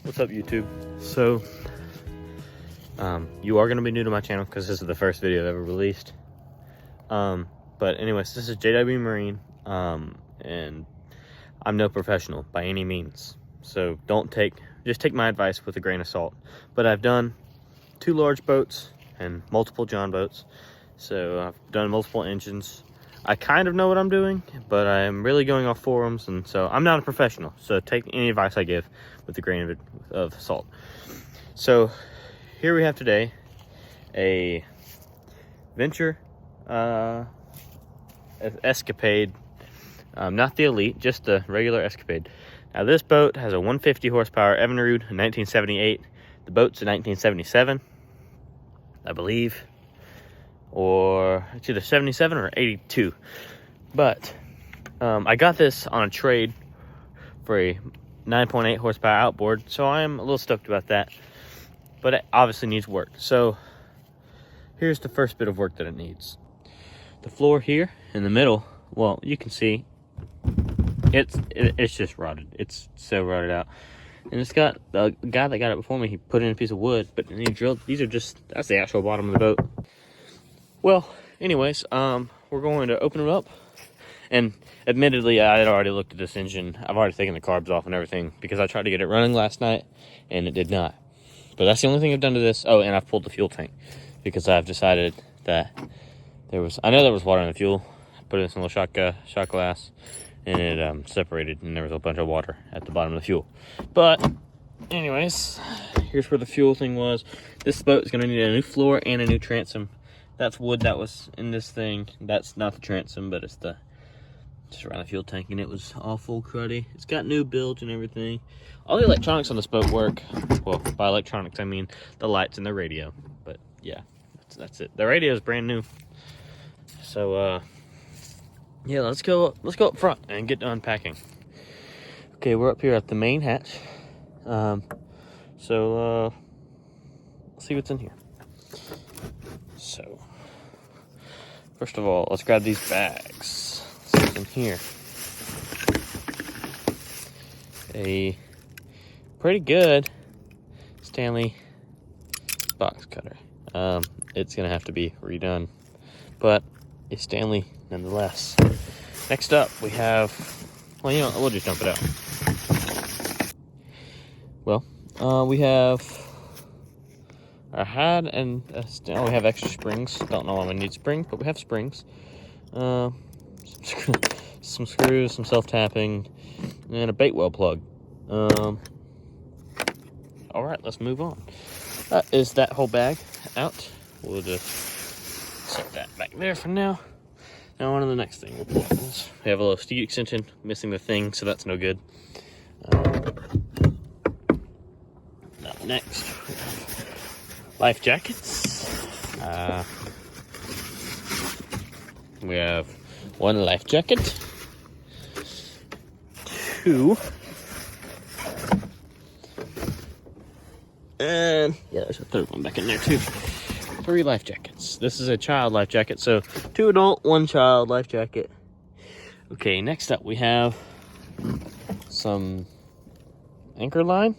What's up, YouTube? So, you are going to be new to my channel because this is the first video I've ever released. But anyways, this is JW Marine, and I'm no professional by any means. So just take my advice with a grain of salt. But I've done 2 large boats and multiple John boats. So I've done multiple engines. I kind of know what I'm doing, but I'm really going off forums, and so I'm not a professional. So take any advice I give with a grain of salt. So here we have today a Venture Escapade, not the Elite, just the regular Escapade. Now this boat has a 150 horsepower Evinrude, 1978. The boat's a 1977, I believe. Or it's either 77 or 82. But I got this on a trade for a 9.8 horsepower outboard, so I am a little stoked about that. But it obviously needs work. So here's the first bit of work that it needs. The floor here in the middle, well, you can see it's just rotted. It's so rotted out. And it's got, the guy that got it before me, he put in a piece of wood, but he drilled, that's the actual bottom of the boat. Well, anyways, we're going to open it up, and admittedly, I had already looked at this engine. I've already taken the carbs off and everything, because I tried to get it running last night, and it did not. But that's the only thing I've done to this. Oh, and I've pulled the fuel tank, because I've decided that I know there was water in the fuel. I put it in some little shot glass, and it separated, and there was a bunch of water at the bottom of the fuel. But anyways, here's where the fuel thing was. This boat is going to need a new floor and a new transom. That's wood that was in this thing. That's not the transom, but it's just around the fuel tank, and it was all full cruddy. It's got new bilge and everything. All the electronics on this boat work. Well, by electronics, I mean the lights and the radio. But yeah, that's it. The radio is brand new. So yeah, let's go up front and get to unpacking. Okay, we're up here at the main hatch. So let's see what's in here. So, first of all, let's grab these bags. Let's see what's in here. A pretty good Stanley box cutter. It's gonna have to be redone, but a Stanley nonetheless. Next up, we have, well, you know, we'll just dump it out. Well, we have our head and we have extra springs. Don't know why we need springs, but we have springs. Some screws, some self-tapping, and a bait well plug. All right, let's move on. That is that whole bag out. We'll just set that back there for now. Now on to the next thing. We'll pull out this. We have a little steed extension, missing the thing, so that's no good. Now next, life jackets. We have 1 life jacket, 2, and yeah, there's a 3rd one back in there too. 3 life jackets. This is a child life jacket, so 2 adult, 1 child life jacket. Okay, next up we have some anchor line.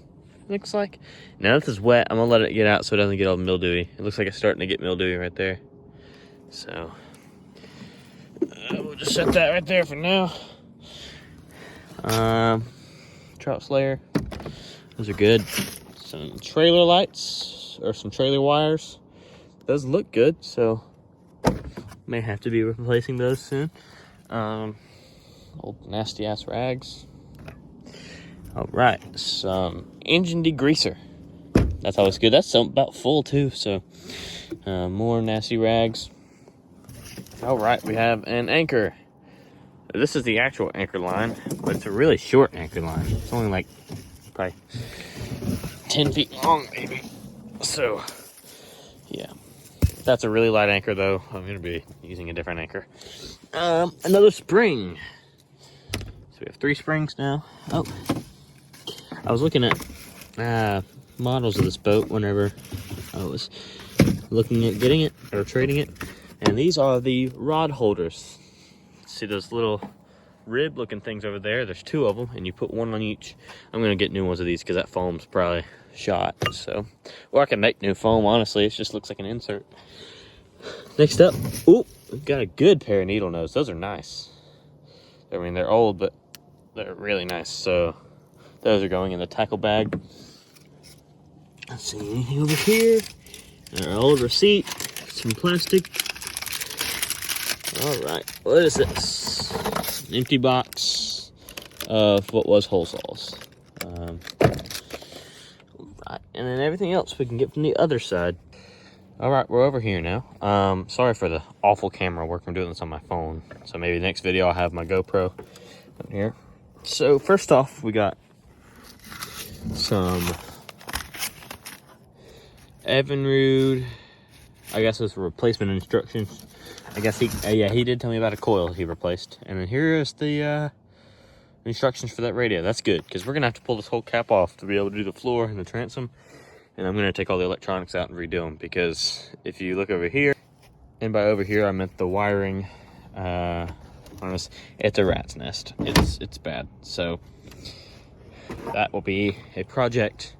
Looks like. Now this is wet. I'm gonna let it get out so it doesn't get all mildewy. It looks like it's starting to get mildewy right there. So we'll just set that right there for now. Trout Slayer. Those are good. Some trailer lights or some trailer wires. Those look good, so may have to be replacing those soon. Old nasty ass rags. All right, some engine degreaser. That's always good. That's about full too, so more nasty rags. All right, we have an anchor. This is the actual anchor line, but it's a really short anchor line. It's only like probably 10 feet long, maybe. So, yeah. That's a really light anchor, though. I'm going to be using a different anchor. Another spring. So we have 3 springs now. Oh. I was looking at models of this boat whenever I was looking at getting it or trading it, and these are the rod holders. See those little rib looking things over there. There's 2 of them, and you put 1 on each. I'm gonna get new ones of these because that foam's probably shot. So, or I can make new foam. Honestly, it just looks like an insert. Next up, ooh, we've got a good pair of needle nose. Those are nice. I mean, they're old, but they're really nice. So those are going in the tackle bag. Let's see, anything over here? Our old receipt, some plastic. All right, what is this? An empty box of what was whole saws. Right, and then everything else we can get from the other side. All right, we're over here now. Sorry for the awful camera work. I'm doing this on my phone. So maybe the next video I'll have my GoPro in here. So first off, we got some Evinrude. I guess it's replacement instructions. I guess he did tell me about a coil he replaced. And then here is the instructions for that radio. That's good, because we're gonna have to pull this whole cap off to be able to do the floor and the transom. And I'm gonna take all the electronics out and redo them, because if you look over here, and by over here I meant the wiring harness, it's a rat's nest. It's bad. So that will be a project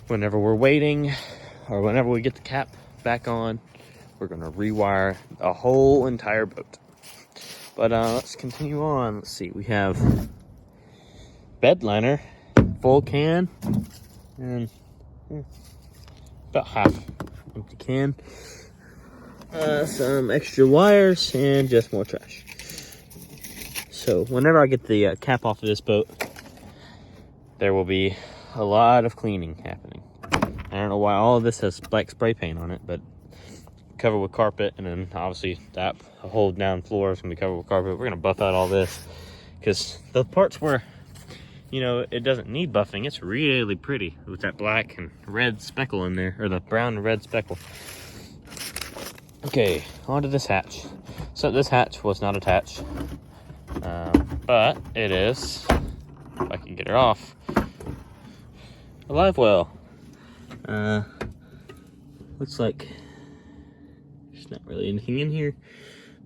whenever we're waiting, or whenever we get the cap back on. We're gonna rewire a whole entire boat. But let's continue on. Let's see, we have bed liner, full can, and about half empty can. Some extra wires and just more trash. So whenever I get the cap off of this boat, there will be a lot of cleaning happening. I don't know why all of this has black spray paint on it, but covered with carpet, and then obviously that whole down floor is gonna be covered with carpet. We're gonna buff out all this, because the parts where, you know, it doesn't need buffing, it's really pretty with that black and red speckle in there, or the brown and red speckle. Okay, onto this hatch. So this hatch was not attached, but it is, if I can get her off, a live well. Looks like there's not really anything in here,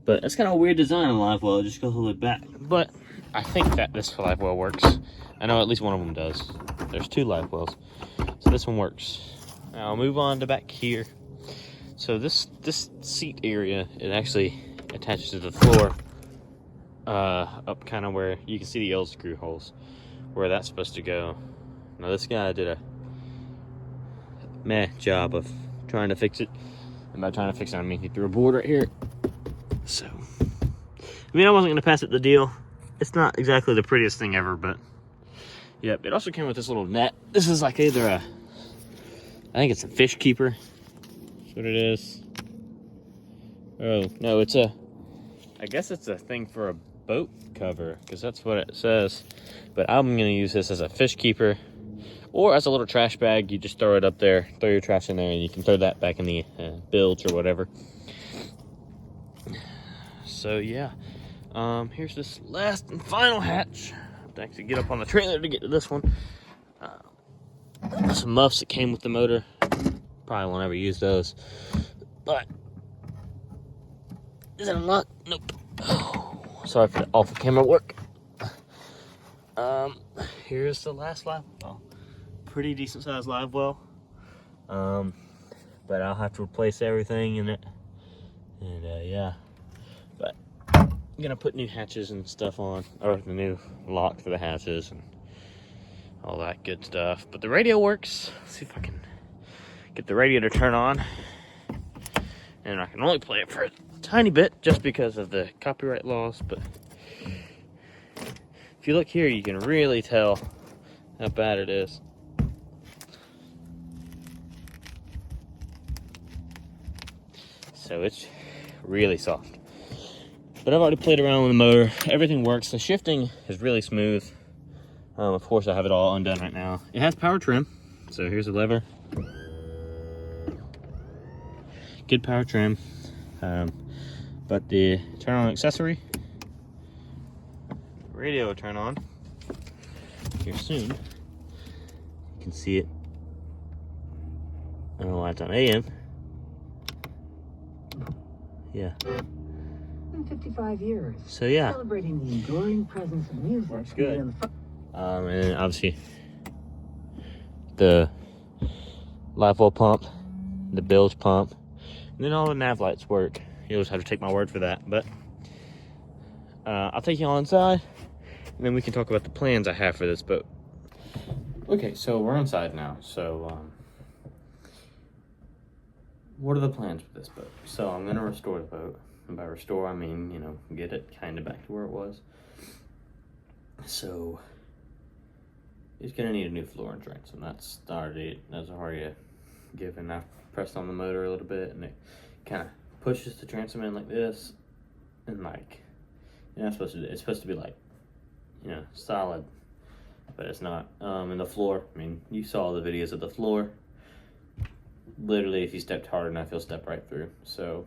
but that's kind of a weird design on live well. It just goes all the way back, but I think that this live well works. I know at least one of them does. There's 2 live wells, so this one works. Now I'll move on to back here. So this seat area, it actually attaches to the floor, up kind of where you can see the L screw holes, where that's supposed to go. Now this guy did a meh job of trying to fix it, and by trying to fix it I mean he threw a board right here. So I mean, I wasn't gonna pass it the deal. It's not exactly the prettiest thing ever, but yep. It also came with this little net. This is like either I think it's a fish keeper. That's what it is. Oh no, I guess it's a thing for a boat cover, because that's what it says. But I'm gonna use this as a fish keeper, or as a little trash bag. You just throw it up there, throw your trash in there, and you can throw that back in the bilge or whatever. So yeah, here's this last and final hatch. I have to actually get up on the trailer to get to this one. Some muffs that came with the motor. Probably won't ever use those. But is it unlocked? Nope. Oh, sorry for the awful camera work. Here's the last live well. Pretty decent sized live well. But I'll have to replace everything in it. And yeah. But I'm gonna put new hatches and stuff on, or the new lock for the hatches and all that good stuff. But the radio works. Let's see if I can get the radio to turn on. And I can only play it for a tiny bit just because of the copyright laws, but if you look here, you can really tell how bad it is. So it's really soft. But I've already played around with the motor. Everything works. The shifting is really smooth. Of course, I have it all undone right now. It has power trim. So here's the lever. Good power trim. But the turn on accessory, radio will turn on here soon. You can see it. I don't know why it's on AM. Yeah. 155 years. So yeah. Celebrating the enduring presence of music. Works good. And then obviously the live well pump, the bilge pump, and then all the nav lights work. You'll just have to take my word for that. But I'll take you all inside, and then we can talk about the plans I have for this boat. Okay, so we're inside now. So what are the plans for this boat? So I'm gonna restore the boat. And by restore, I mean, you know, get it kind of back to where it was. So it's gonna need a new floor and transom. That's already a given. I pressed on the motor a little bit, and it kind of pushes the transom in like this, and like you're not supposed to. It's supposed to be like, you know, solid, but it's not. And the floor. I mean, you saw the videos of the floor. Literally, if you stepped hard enough, you'll step right through. So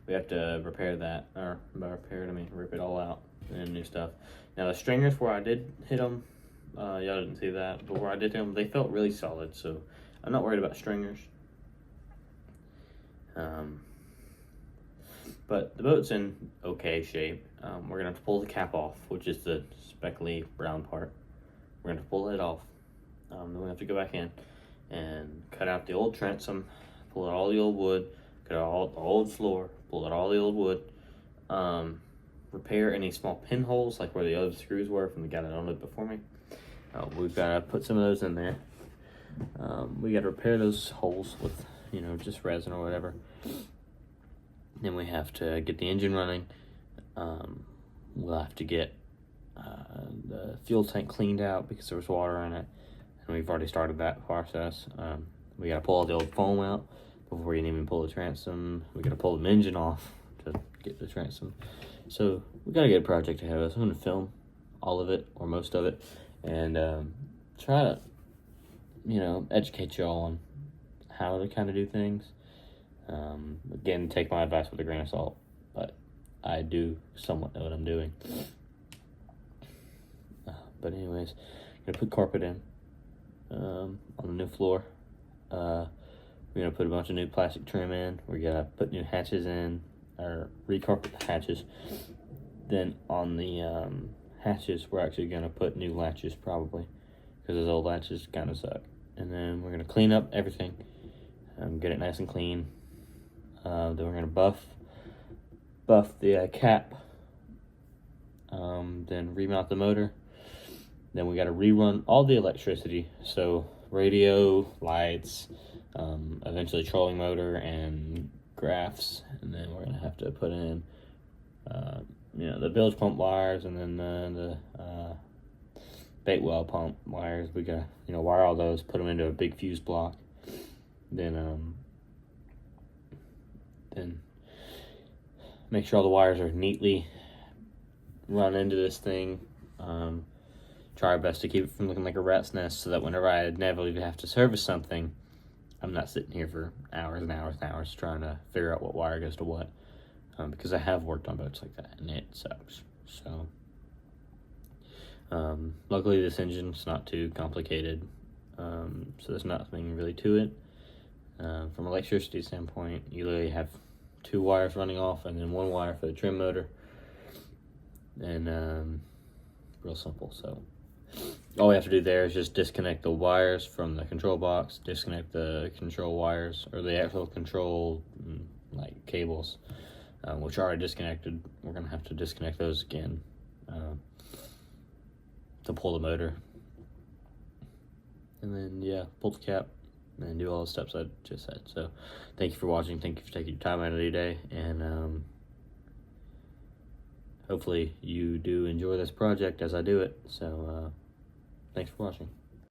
we have to repair that, or by repair it, I mean rip it all out and new stuff. Now the stringers where I did hit them, y'all didn't see that, but where I did hit them, they felt really solid, so I'm not worried about stringers. But the boat's in okay shape. We're gonna have to pull the cap off, which is the speckly brown part. We're gonna have to pull it off. Then we have to go back in and cut out the old transom, pull out all the old wood, cut out all the old floor, pull out all the old wood, repair any small pinholes like where the other screws were from the guy that owned it before me. We've got to put some of those in there. We got to repair those holes with, you know, just resin or whatever. Then we have to get the engine running. We'll have to get the fuel tank cleaned out because there was water in it, and we've already started that process. We got to pull all the old foam out before you can even pull the transom. We got to pull the engine off to get the transom. So we got to get a project ahead of us. I'm going to film all of it or most of it, and try to, you know, educate y'all on how to kind of do things. Again, take my advice with a grain of salt, but I do somewhat know what I'm doing. But anyways, gonna put carpet in on the new floor. We're gonna put a bunch of new plastic trim in. We're gonna put new hatches in, or recarpet the hatches. Then on the hatches, we're actually gonna put new latches probably, because those old latches kind of suck. And then we're gonna clean up everything, get it nice and clean. Then we're gonna buff the cap. Then remount the motor. Then we got to rerun all the electricity, so radio, lights, eventually trolling motor and graphs, and then we're gonna have to put in, you know, the bilge pump wires, and then the bait well pump wires. We got, you know, wire all those, put them into a big fuse block, then make sure all the wires are neatly run into this thing. Try our best to keep it from looking like a rat's nest, so that whenever I inevitably have to service something, I'm not sitting here for hours and hours and hours trying to figure out what wire goes to what, because I have worked on boats like that, and it sucks. So, luckily this engine's not too complicated, so there's nothing really to it. From an electricity standpoint, you literally have 2 wires running off, and then 1 wire for the trim motor, and real simple. So all we have to do there is just disconnect the wires from the control box, disconnect the control wires, or the actual control like cables, which are already disconnected. We're gonna have to disconnect those again to pull the motor, and then yeah, pull the cap and do all the steps I just said. So thank you for watching. Thank you for taking your time out of your day, and hopefully you do enjoy this project as I do it. So thanks for watching.